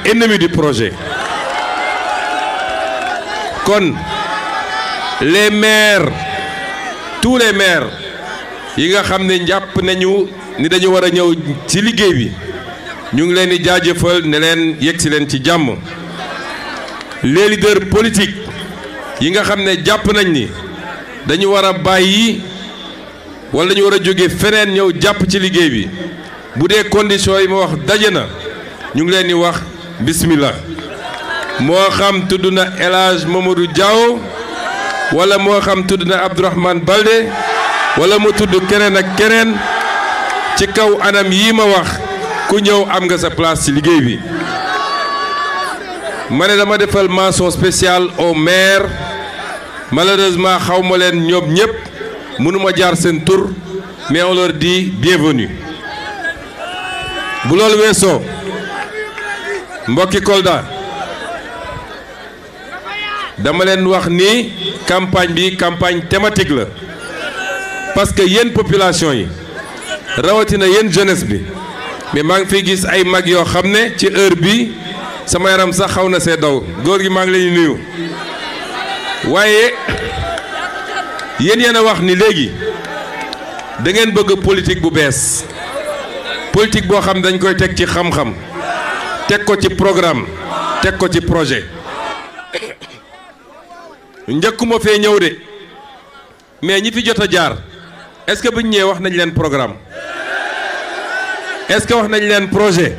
ennemi du projet. Kon les maires, tous les maires yi nga xam ne jàpp nañu ni dañu war a ñëw ci liggéey bi ñu ngi leen di jaajëfal ne leen yegg si leen ci jàmm. Les leaders politiques yi nga xam ne jàpp nañ ni dañu war a bàyyi wala dañu war a jóge feneen ñëw jàpp ci liggéey bi bu dee conditions yi ma wax daje na ñu ngi leen di wax bismillah. moo xam tudd na El Hadj Mamadou Diaw wala moo xam tudd na Abdourahmane Baldé wala mu tudd keneen ak keneen ci kaw anam yii ma wax ku ñëw am nga sa place ci liggéey bi. ma ne dama defal mention spéciale au maire malheureusement xaw ma leen ñoom ñëpp mënuma jaar seen tur mais on leur dit bienvenue. bu loolu weesoo mbokki Kolda dama leen wax ni campagne bi campagne thématique la parce que yéen population yi rawatina yéen jeunesse bi mais maa ngi fiy gis ay mag yoo xam ne ci heure bi sama yaram sax xaw na see daw góor gi maa ngi leen di nuyu waaye yéen yéen a wax ni léegi da ngeen bëgg politique bu bees politique boo xam dañ koy teg ci xam-xam teg ko ci programme teg ko ci projet. njëkkuma fee ñëw de mais ñi fi jot a jaar est-ce que bu ñu ñëwee wax nañ leen programme est-ce que wax nañ leen projet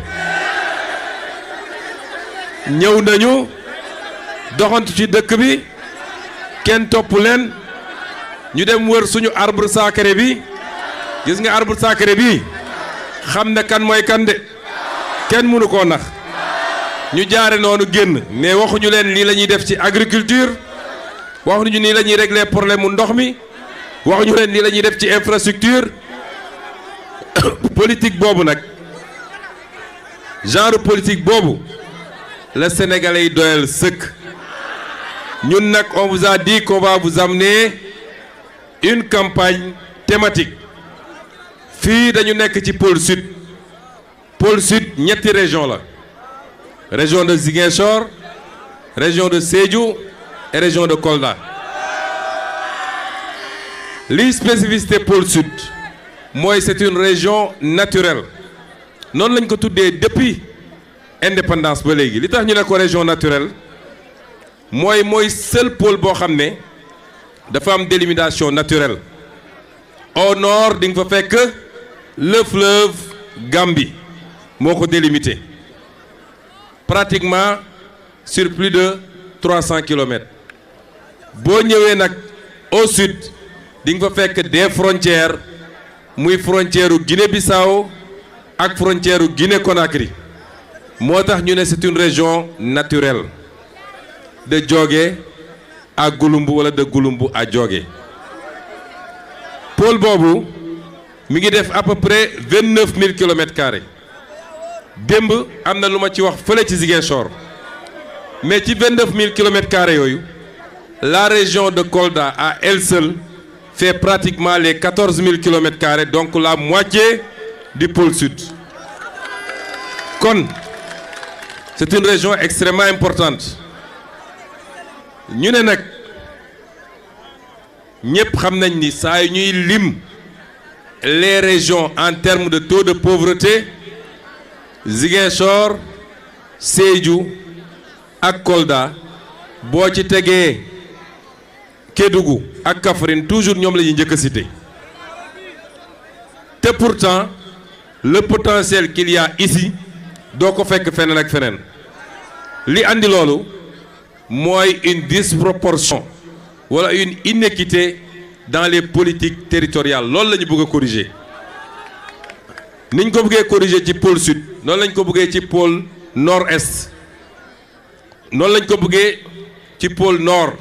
ñëw nañu doxantu ci dëkk bi kenn topp leen ñu dem wër suñu arbre sacré bi gis nga arbre sacré bi xam ne kan mooy kan de kenn mënu koo nax ñu jaare noonu génn mais waxuñu leen lii la ñuy def ci agriculture. waxuñu nii la ñuy régler problème mu ndox mi waxuñu leen nii la ñuy def ci infrastructure politique boobu nag genre politique boobu la Sénégalais yi doyal sëkk ñun nag on vous a dit qu'on va vous amener une campagne thématique fii dañu nekk ci pôle sud ñetti région la région de Ziguinchor région de Sédhiou et région de Kolda. Li spécificité pôle sud mooy c'est une région naturelle noonu lañ ko tuddee depuis indépendance ba léegi li tax ñu ne ko région naturelle mooy seul pôle boo xam ne dafa am délimitation naturelle. Au nord di nga fa fekk le fleuve Gambie moo ko délimité pratiquement sur plus de 300 kilomètres. boo ñëwee nag au sud di nga fa fekk des frontières muy frontière u Guinée-Bissau ak frontière u Guinée-Conakry moo tax ñu ne c'est une région naturelle de Diogué à Gouloumbou wala de Gouloumbou à Diogué. pôle boobu mi ngi def à peu près 29 000 kilomètres carrés démb am na lu ma ci wax fële ci Ziguinchor mais ci 29 000 kilomètres carrés yooyu. La région de Kolda à elle seule fait pratiquement les 14 000 kilomètres carrés donc la moitié du pôle sud. Kon c'est une région extrêmement importante ñu ne nag ñëpp xam nañ ni saa yu ñuy lim les régions en termes de taux de pauvreté Ziguinchor Sédhiou ak Kolda boo ci tegee. Kédougou ak Kaffrine toujours ñoom la ñuy njëkk a cité te pourtant le potentiel qu'il y a ici doo ko fekk feneen ak feneen li andi loolu mooy une disproportion wala une inéquité dans les politiques territoriales loolu la ñu bëgg a corriger niñ ko bëggee corriger ci pôle sud noonu lañ ko bëggee ci pôle nord-est noonu lañ ko bëggee ci pôle nord.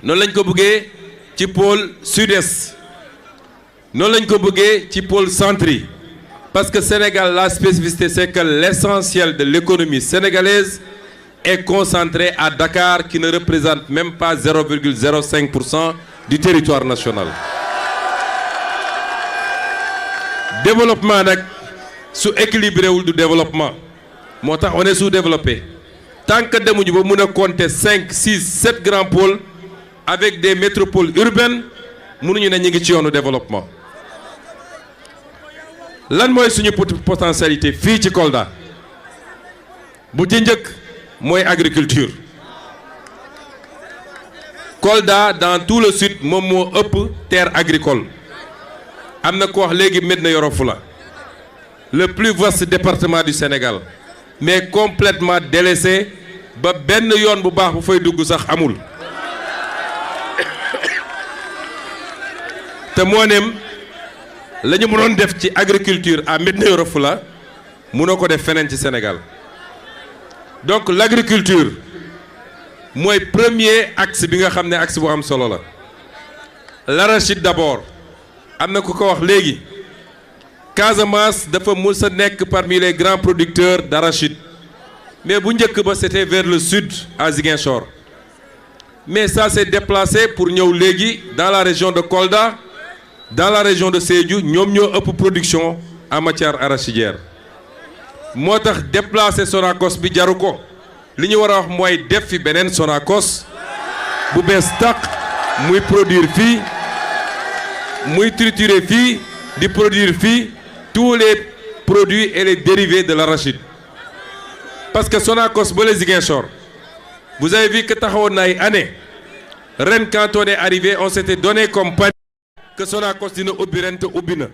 noonu lañ ko bëggee ci pôle sud-est noonu lañ ko bëggee ci pôle centre yi parce que Sénégal la spécificité c'est que l'essentiel de l'économie sénégalaise est concentré à Dakar qui ne représente même pas 0,05% du territoire national. Développement nag su équilibré wul du développement moo tax on est sous-développé tant que demuñu ba mën a compter 5 6 7 grands pôles avec des métropoles urbaines mënuñu ne ñu ngi ci yoonu développement. lan mooy suñu potentialité fii ci Kolda bu ci njëkk mooy agriculture. Kolda dans tout le sud moom moo ëpp terre agricole am na ko wax léegi Médina Yoro Foulah le plus vaste département du Sénégal mais complètement délaissé ba benn yoon bu baax bu fay dugg sax amul te moo neem la ñu mënoon def ci agriculture à Médina Yoro Foulah mënoo ko def feneen ci Sénégal donc l'agriculture mooy premier axe bi nga xam ne axe bu am solo la. L'arachide d'abord am na ku ko wax léegi Casamance dafa mës a nekk parmi les grands producteurs d'arachide mais bu njëkk ba c'était vers le sud à Ziguinchor mais ça s'est déplacé pour ñëw léegi dans la région de Kolda dans la région de Sédhiou ñoom ñoo ëpp production en matière arachidière moo tax déplacer Sonacos bi jaru ko. li ñu war a wax mooy def fi beneen Sonacos bu bees tàq muy produire fii muy triturer fii di produire fii tous les produits et les dérivés de l'arachide parce que Sonacos ba les Ziguinchor vous avez vu que taxawoon na ay années ren quand on est arrivé on s'était donné comme pari que Sonacos dina ubbi ren te ubbi na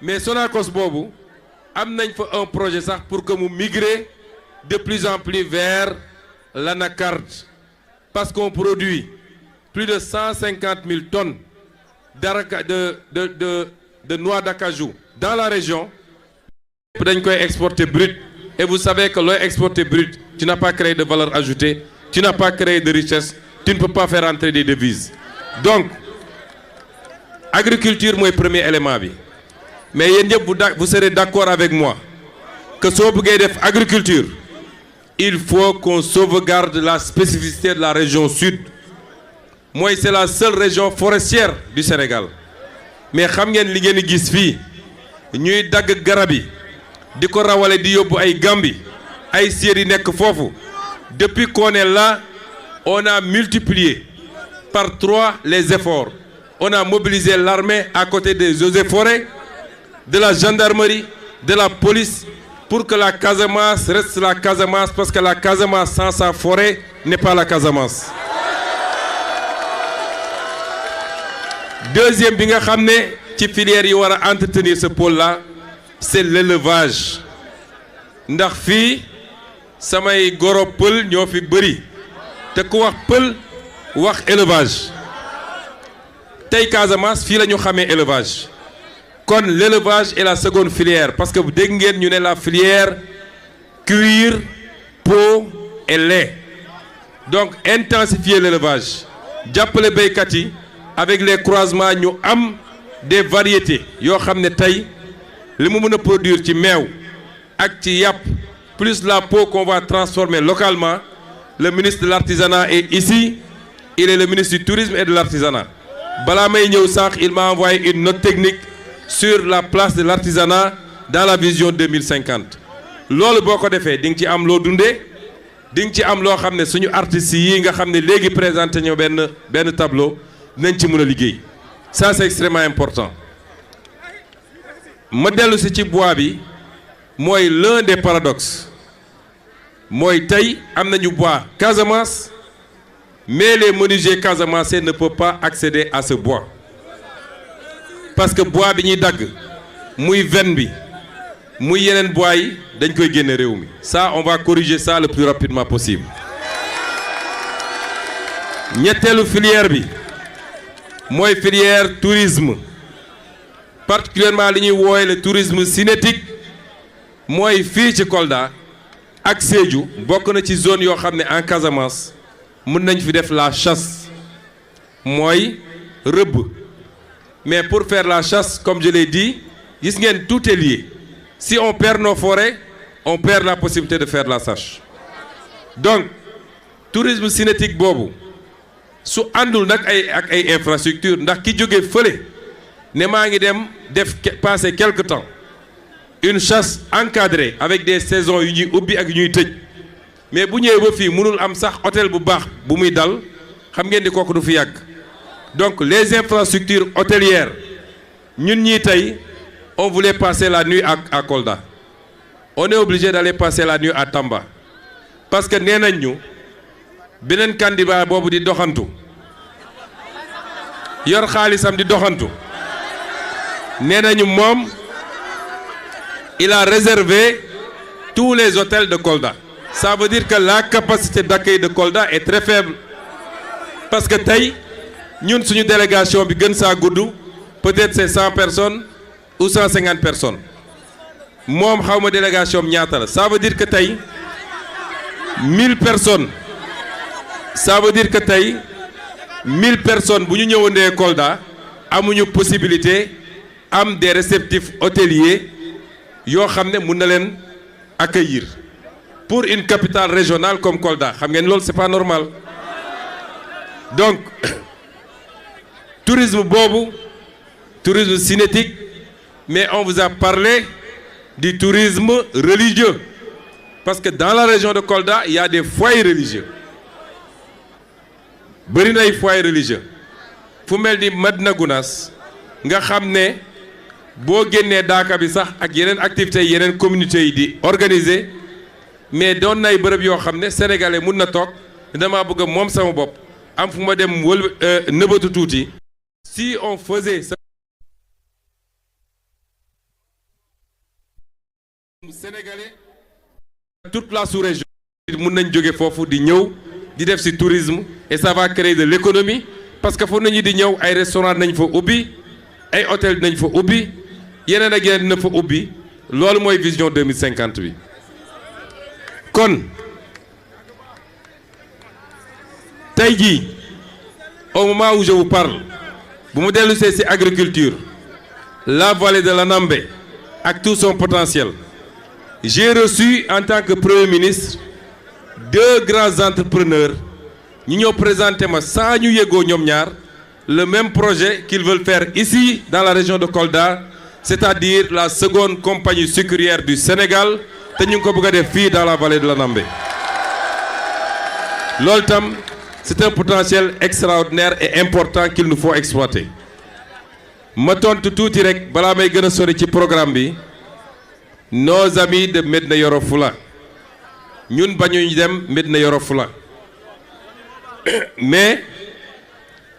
mais Sonacos boobu am nañ fa un projet sax pour que mu migrer de plus en plus vers l'anacarde parce qu'on produit plus de 150 000 tonnes de noix d'acajou dans la région dañ koy exporter brut et vous savez que looy exporter brut tu n'as pas créé de valeur ajoutée tu n'as pas créé de richesse tu ne peux pas faire entrer des devises donc agriculture mooy premier élément bi mais yéen ñëpp vous serez d'accord avec moi que soo bëggee def agriculture il faut qu'on sauvegarde la spécificité de la région sud mooy c'est la seule région forestière du Sénégal mais xam ngeen li ngeen di gis fii ñuy dagg garab yi di ko rawale di yóbbu ay Gambie ay séer yi nekk foofu depuis qu'on est là on a multiplié par 3 les efforts on a mobilisé l'armée à côté des eaux et forêts de la gendarmerie de la police pour que la Casamance reste la Casamance parce que la Casamance sans sa forêt n'est pas la Casamance. Deuxième bi nga xam ne ci filière yi war a entretenir ce pôle-là c'est l'élevage ndax fii samay goro pël ñoo fi bëri te ku wax pël wax élevage tey Casamance fii la ñu xamee élevage. kon l'élevage est la seconde filière parce que dégg ngeen ñu ne la filière cuir peau et lait donc intensifier l'élevage jàppale béykat yi avec les croisements ñu am des variétés yoo xam ne tey li mu mën a produire ci meew ak ci yàpp plus la peau qu'on va transformer localement le ministre de l'artisanat est ici il est le ministre du tourisme et de l'artisanat balaa may ñëw sax il m'a envoyé une note technique sur la place de l'artisanat dans la vision 2050 loolu boo ko defee di nga ci am loo dundee di nga ci am loo xam ne suñu artistes yi nga xam ne léegi présenté ñoo benn tableau nañ ci mën a liggéey ça c'est extrêmement important ma dellu si ci bois bi mooy l'un des paradoxes mooy tey am nañu bois Casamance mais les menuisiers casamançais ne peuvent pas accéder à ce bois parce que bois bi ñuy dagg muy veine bi muy yeneen bois yi dañ koy génne réew mi ça on va corriger ça le plus rapidement possible ñetteelu filière bi mooy filière tourisme particulièrement li ñuy woowe le tourisme cinétique mooy fii ci Kolda ak Sédhiou bokk na ci zone yoo xam ne en Casamance mën nañ fi def la chasse mooy rëbb mais pour faire la chasse comme je l'ai dit gis ngeen tout est lié si on perd nos forêts on perd la possibilité de faire la chasse donc tourisme cinétique boobu su àndul nag ak ay infrastructures ndax ki jóge fële ne maa ngi dem def passer quelque temps une chasse encadrée avec des saisons yu ñuy ubbi ak yu ñuy tëj mais bu ñëwee ba fii mënul am sax hôtel bu baax bu muy dal xam ngeen ni kooku du fi yàgg donc les infrastructures hôtelières ñun ñii tey on voulait passer la nuit à Kolda on est obligé d'aller passer la nuit à Tamba parce que nee nañ ñu beneen candidat boobu di doxantu yor xaalisam di doxantu nee nañu moom il a réservé tous les hôtels de Kolda ça veut dire que la capacité d'accueil de Kolda est très faible parce que tey ñun suñu délégation bi gën saa gudd peut-être c'est 100 personnes ou 150 personnes moom xawma délégation am ñaata la ça veut dire que tey 1000 personnes ça veut dire que tey 1000 personnes bu ñu ñëwandee Kolda amuñu possibilité am des réceptifs hôteliers yoo xam ne mun na leen accueillir pour une capitale régionale comme Kolda xam ngeen loolu c'est pas normal donc tourisme boobu tourisme cinétique mais on vous a parlé du tourisme religieux parce que dans la région de Kolda il y a des foyers religieux bëri na ay foyers religieux fu mel ni Madina Gounass nga xam ne boo génnee daaka bi sax ak yeneen activités yeneen communautés yi di organiser mais doon nay bërëb yoo xam ne sénégalais mun na toog dama bëgg a moom sama bopp am fu ma dem wël nëbatu tuuti si on faisait ça sénégalais toute la sous-région mun nañ jóge foofu di ñëw di def ci tourisme et ça va créer de l'économie parce que foofu nañu di ñëw ay restaurant nañ fa ubbi ay hôtel nañ fa ubbi yeneen ak yeneen dina fa ubbi loolu mooy vision 2050 bi kon tey jii au moment où je vous parle bu mu dellu see ci agriculture la vallée de l'Anambé ak tout son potentiel j'ai reçu en tant que premier ministre 2 grands entrepreneurs ñu ñëw présenter ma saa ñu yëgoo ñoom ñaar le même projet qu'ils veulent faire ici dans la région de Kolda c'est-à-dire la seconde compagnie sucrière du Sénégal te ñu ngi ko bëgg a def fii dans la vallée de l'Anambé loolu tam c'est un potentiel extraordinaire et important qu'il nous faut exploiter ma tontu tuuti rek balaa may gën a sori ci programme bi nos amis de Médina Yoro Foulah ñun bañuñu dem Médina Yoro Foulah mais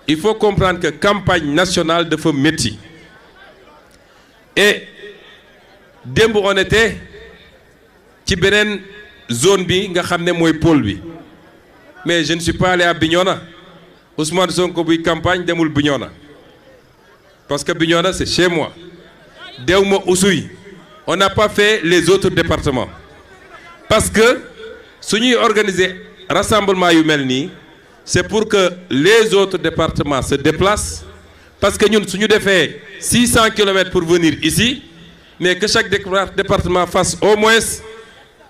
il faut comprendre que campagne nationale dafa métti et démb on était ci beneen zone bi nga xam ne mooy pôle bi mais je ne suis pas allé à Bignona Ousmane Sonko buy campagne demul Bignona parce que Bignona c'est chez moi dewma Oussouye on n'a pas fait les autres départements parce que su ñuy organiser rassemblement yu mel nii c'est pour que les autres départements se déplacent parce que ñun su ñu defee 600 kilomètres pour venir ici mais que chaque département fasse au moins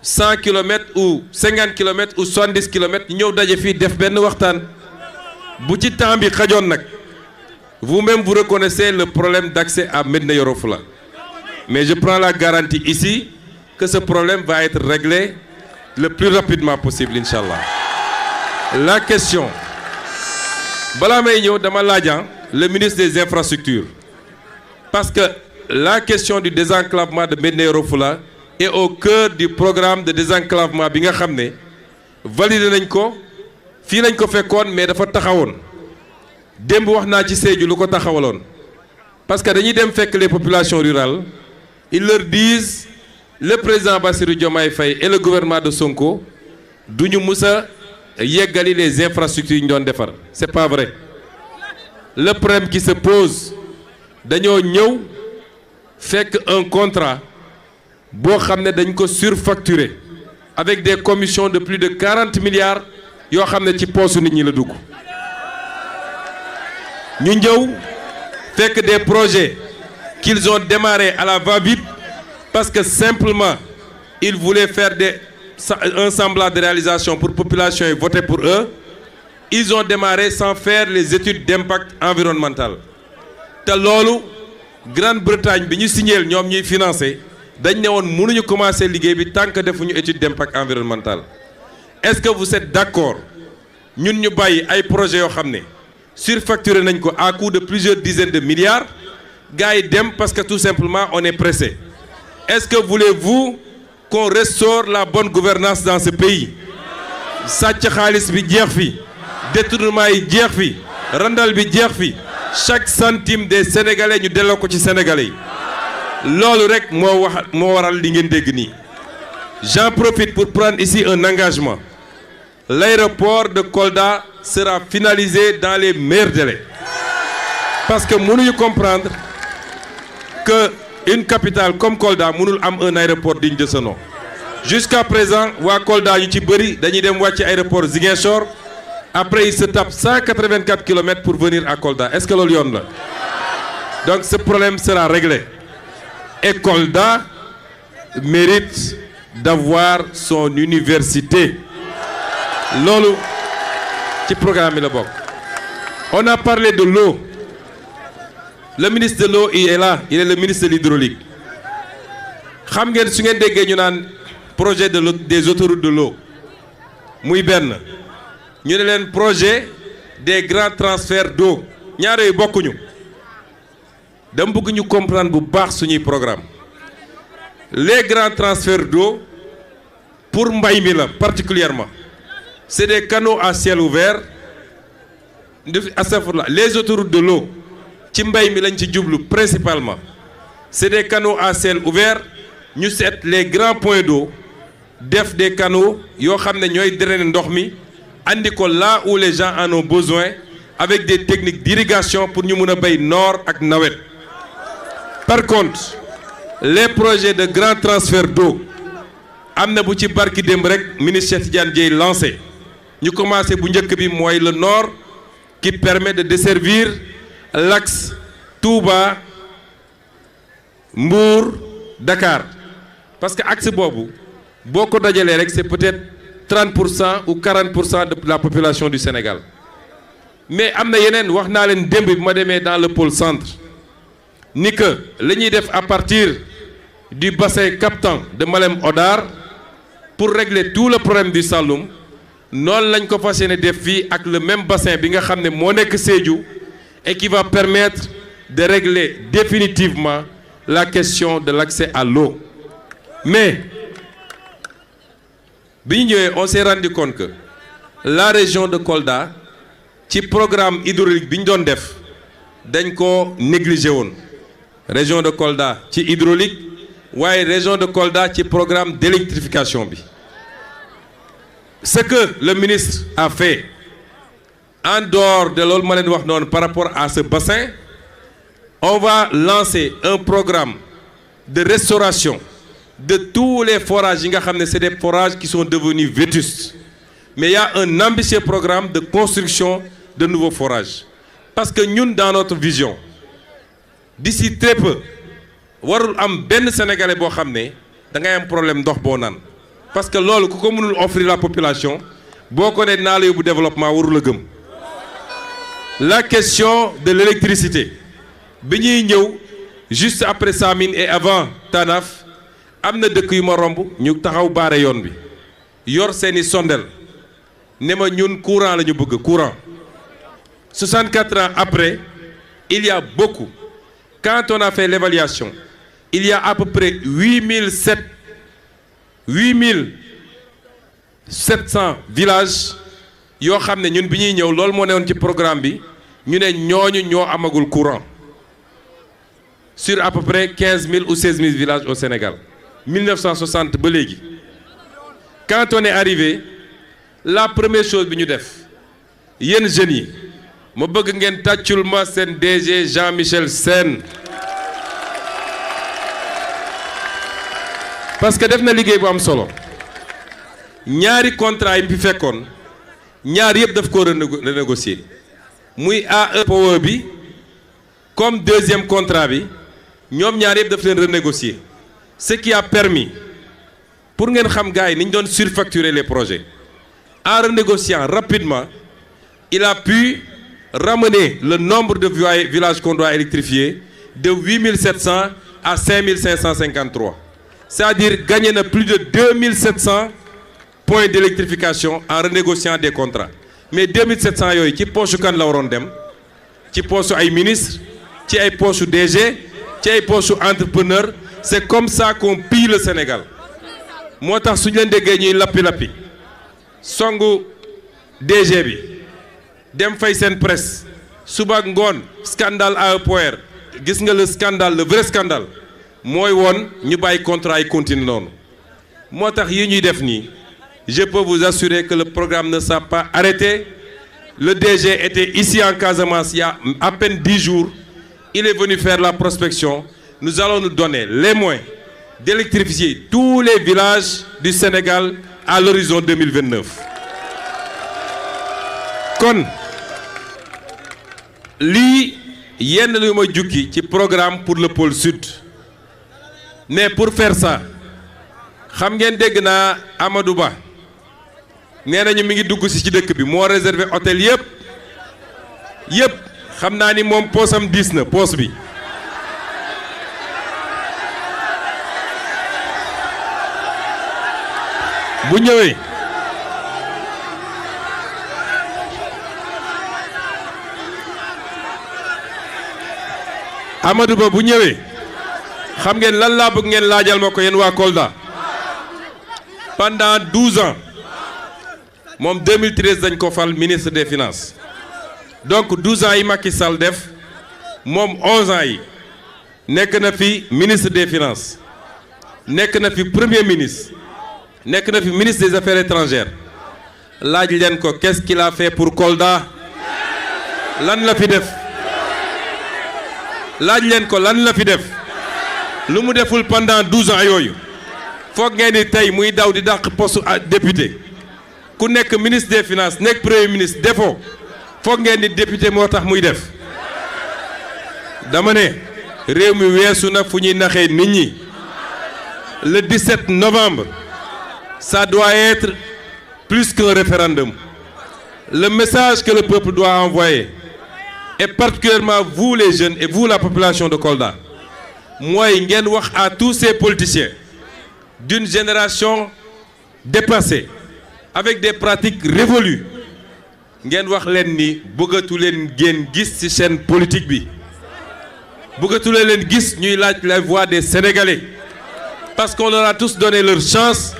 100 kilomètres ou 50 kilomètres ou 70 kilomètres ñu ñëw daje fii def benn waxtaan bu ci temps bi xajoon nag vous-même vous reconnaissez le problème d'accès à Médina Yoro Foulah mais je prends la garantie ici que ce problème va être réglé le plus rapidement possible inchallah la question balaa may ñëw dama laajan le ministre des infrastructures parce que la question du désenclavement de Médina Yoro Foulah est au cœur du programme de désenclavement bi nga xam ne validé nañ ko fii nañ ko fekkoon mais dafa taxawoon démb wax naa ci Sédhiou lu ko taxawaloon parce que dañuy dem fekk les populations rurales ils leur disent le président Bassirou Diomaye Faye et le gouvernement de Sonko duñu mus a yeggali les infrastructures yi ñu doon defar c'est pas vrai le problème qui se pose dañoo ñëw fekk un contrat boo xam ne dañ ko surfacturé avec des commissions de plus de 40 milliards yoo xam ne ci poosu nit ñi la dugg ñu ñëw fekk des projets qu'ils ont démarré à la va-vite parce que simplement ils voulaient faire un semblant de réalisation pour population et voter pour eux ils ont démarré sans faire les études d'impact environnemental te loolu Grande-Bretagne bi ñu signéel ñoom ñuy financer dañ ne woon mënuñu commencer liggéey bi tant que defuñu étude d'impact environnemental. Est-ce que vous êtes d'accord ñun ñu bàyyi ay projets yoo xam ne surfacturé nañ ko à coût de plusieurs dizaines de milliards gars yi dem parce que tout simplement on est pressé. Est-ce que voulez-vous qu'on restaure la bonne gouvernance dans ce pays? Sàcc xaalis bi jeex fi, détournement yi jeex fi, randal bi jeex fi, chaque centime des Sénégalais ñu delloo ko ci Sénégalais yi. Loolu rek moo waral li ngeen dégg nii. J'en profite pour prendre ici un engagement. L'aéroport de Kolda sera finalisé dans les meilleurs délais. Parce que mënuñu comprendre que une capitale comme Kolda mënul am un aéroport digne de ce nom. Jusqu'à présent waa Kolda yu ci bëri dañuy dem wàcc aéroport Ziguinchor après ils se tapent 184 kilomètres pour venir à Kolda. Est-ce que loolu yoon la? Donc ce problème sera réglé. Et Kolda mérite d'avoir son université. Loolu ci programme bi la bokk. On a parlé de l'eau. Le ministre de l'eau il est là, il est le ministre de l'hydraulique. Xam ngeen su ngeen déggee ñu naan projet des autoroutes de l'eau muy benn ñu ne leen projet des grands transferts d'eau ñaar yooyu bokkuñu. Dama bëgg ñu comprendre bu baax suñuy programme. Les grands transferts d'eau pour mbay mi la particulièrement c'est des canaux à ciel ouvert. Les autoroutes de l'eau ci mbay mi lañ ci jublu principalement c'est des canaux à ciel ouvert. Ñu seet les grands points d'eau def des canaux yoo xam ne ñooy drainer ndox mi andi ko là où les gens en ont besoin avec des techniques d'irrigation pour ñu mun a béy noor ak nawet. Par contre les projets de grand transfert d'eau am na bu ci barki démb rek ministre Cheikh Tidiane Dièye lancé ñu commencé bu njëkk bi mooy le nord qui permet de desservir l'axe Touba Mbour Dakar parce que axe boobu boo ko dajalee rek c'est peut-être 30% ou 40% de la population du Sénégal. Mais am na yeneen wax naa leen démb bi ma demee dans le pôle centre ni que la ñuy def à partir du bassin captant de Malem Hodar pour régler tout le problème du Saloum noonu lañ ko fas yéene def fii ak le même bassin bi nga xam ne moo nekk Sédhiou et qui va permettre de régler définitivement la question de l'accès à l'eau. Mais bi ñu ñëwee on s'est rendu compte que la région de Kolda ci programme hydraulique bi ñu doon def dañ ko négligé woon. Région de Kolda ci hydraulique waaye région de Kolda ci programme d'électrification bi. Ce que le ministre a fait en dehors de loolu ma leen wax noonu par rapport à ce bassin, on va lancer un programme de restauration de tous les forages yi nga xam ne c'est des forages qui sont devenus vétustes. Mais il y a un ambitieux programme de construction de nouveaux forages. Parce que ñun dans notre vision d'ici très peu warul am benn sénégalais boo xam ne da ngay am problème ndox boo naan parce que loolu ku ko mënul offrir la population boo ko ne naa la yóbbu développement warul a gëm. La question de l'électricité bi ñuy ñëw juste après Samine et avant Tanaf am na dëkk yu ma romb ñu taxaw baare yoon bi yor seeni sondel ne ma ñun courant la ñu bëgg courant. 64 ans après il y a beaucoup. Quand on a fait l'évaluation, il y a à peu près 8700 villages yoo xam ne ñun bi ñuy ñëw loolu moo newoon ci programme bi ñu ne ñooñu ñoo amagul courant sur à peu près 15 000 ou 16 000 villages au Sénégal 1960 ba léegi. Quand on est arrivé la première chose bi ñu def yéen jeunes yi ma bëgg ngeen tàccul ma seen DG Jean-Michel Sène parce que def na liggéey bu am solo ñaari contrat yi fi fekkoon ñaar yëpp daf ko renégocier muy AE Power bi comme deuxième contrat bi ñoom ñaar yëpp daf leen renégocier ce qui a permis pour ngeen xam gars yi ni ñu doon surfacturer les projets en renégociant rapidement il a pu ramener le nombre de villages qu'on doit électrifier de 8700 à 5553 c'est-à-dire gagné na plus de 2700 points d'électrification en renégociant des contrats mais 2700 yooyu ci poche kan la waroon dem ci poche ay ministre ci ay poche DG ci ay poche entrepreneur c'est comme ça qu'on pille le Sénégal moo tax suñu leen déggee ñuy lappi songu DG bi dem fay seen presse suba ak ngoon scandale à EPOR gis nga le scandale le vrai scandale mooy woon ñu bàyyi contrat yi continue noonu moo tax yi ñuy def nii je peux vous assurer que le programme ne s'est pas arrêté le DG était ici en Casamance il y a à peine 10 jours il est venu faire la prospection nous allons nous donner les moyens d'électrifier tous les villages du Sénégal à l'horizon 2029 kon lii yenn lu ma jukki ci programme pour le pôle sud mais pour faire ça xam ngeen dégg naa Amadou Ba nee nañu mi ngi dugg ci dëkk bi moo réservé hôtel yëpp xam naa ni moom poosam diis na poos bi bu ñëwee Amadou Ba bu ñëwee xam ngeen lan laa bëgg ngeen laajal ma ko yéen waa Kolda pendant 12 ans moom 2013 dañ ko fal ministre des finances donc 12 ans yi Macky Sall def moom 11 ans yi nekk na fi ministre des finances nekk na fi premier ministre nekk na fi ministre des affaires étrangères laaj leen ko qu'est-ce qu'il a fait pour Kolda lan la fi def laaj leen ko lan la fi def lu mu deful pendant 12 ans yooyu foog ngeen ni tey muy daw di dàq poste député ku nekk ministre des finances nekk premier ministre defoo foog ngeen ni député moo tax muy def dama ne réew mi weesu na fu ñuy naxee nit ñi le 17 novembre ça doit être plus qu'un référendum le message que le peuple doit envoyer et particulièrement vous les jeunes et vous la population de Kolda mooy ngeen wax à tous ces politiciens d'une génération dépassée avec des pratiques révolues ngeen wax leen ni bëggatu leen ngeen gis ci seen politique bi bëggatu leen gis ñuy laaj la voix des Sénégalais parce qu'on leur a tous donné leur chance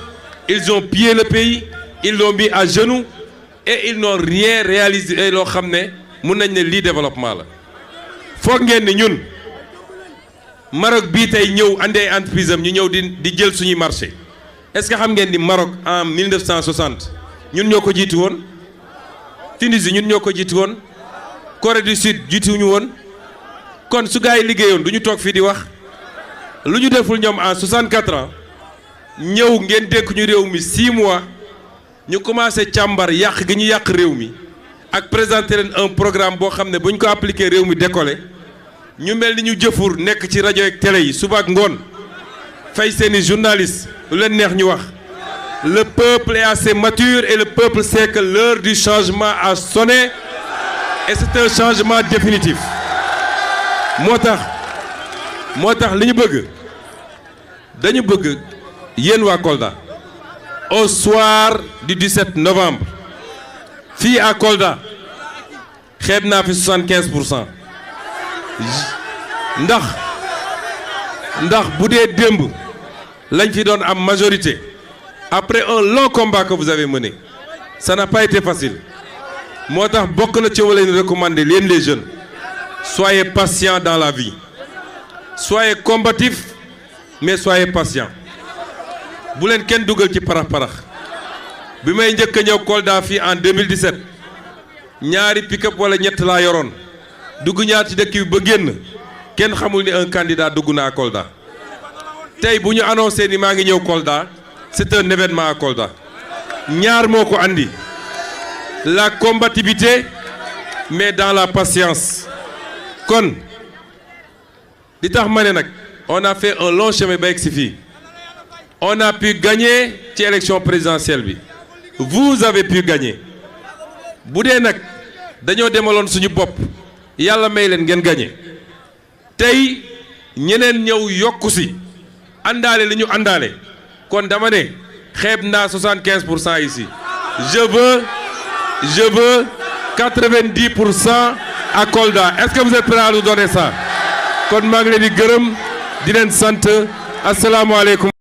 ils ont pillé le pays ils l'ont mis à genoux et ils n'ont rien réalisé loo xam ne mun nañ ne lii développement la foog ngeen ni ñun Maroc bii tey ñëw andi ay entreprise am ñu ñëw di jël suñuy marché est-ce que xam ngeen ni Maroc en 1960 ñun ñoo ko jiitu woon Tunisie ñun ñoo ko jiitu woon Corée du Sud jiituñu woon kon su gaa yi liggéeyoon du ñu toog fii di wax lu ñu deful ñoom en 64 ans ñëw ngeen dénk ñu réew mi 6 mois ñu commencé càmbar yàq gi ñu yàq réew mi ak présenter leen un programme boo xam ne bu ñu ko appliqué réew mi décollé ñu mel ni ñu jëfur nekk ci rajo ak télé yi suba ak ngoon fay seeni journaliste lu leen neex ñu wax le peuple est assez mature et le peuple sait que l'heure du changement a sonné et c'est un changement définitif moo tax li ñu bëgg dañu bëgg yéen waa Kolda au soir du 17 novembre fii à Kolda xeeb naa fi 75% ndax bu dee démb lañ fi doon am majorité après un long combat que vous avez mené ça n'a pas été facile moo tax bokk na ci wala leen recommander leen les jeunes soyez patients dans la vie soyez combatifs mais soyez patients bu leen kenn dugal ci parax bi may njëkk a ñëw Kolda fii en 2017 ñaari pick-up wala ñett laa yoroon dugg ñaar ci dëkk bi ba génn kenn xamul ni un candidat dugg naa Kolda tey bu ñu annoncé ni maa ngi ñëw Kolda c'est un événement à Kolda ñaar moo ko andi la combativité mais dans la patience kon li tax ma ne nag on a fait un long chemin ba egg si fii on a pu gagner ci élection présidentielle bi vous avez pu gagner bu dee nag dañoo demaloon suñu bopp yàlla may leen ngeen gagner tey ñeneen ñëw yokku si àndaale li ñu àndaale kon dama ne xeeb naa 75% ici je veux 90% à Kolda. Est-ce que vous êtes prêts à nous donner ça? kon maa ngi leen di gërëm di leen sant asalaamaaleykum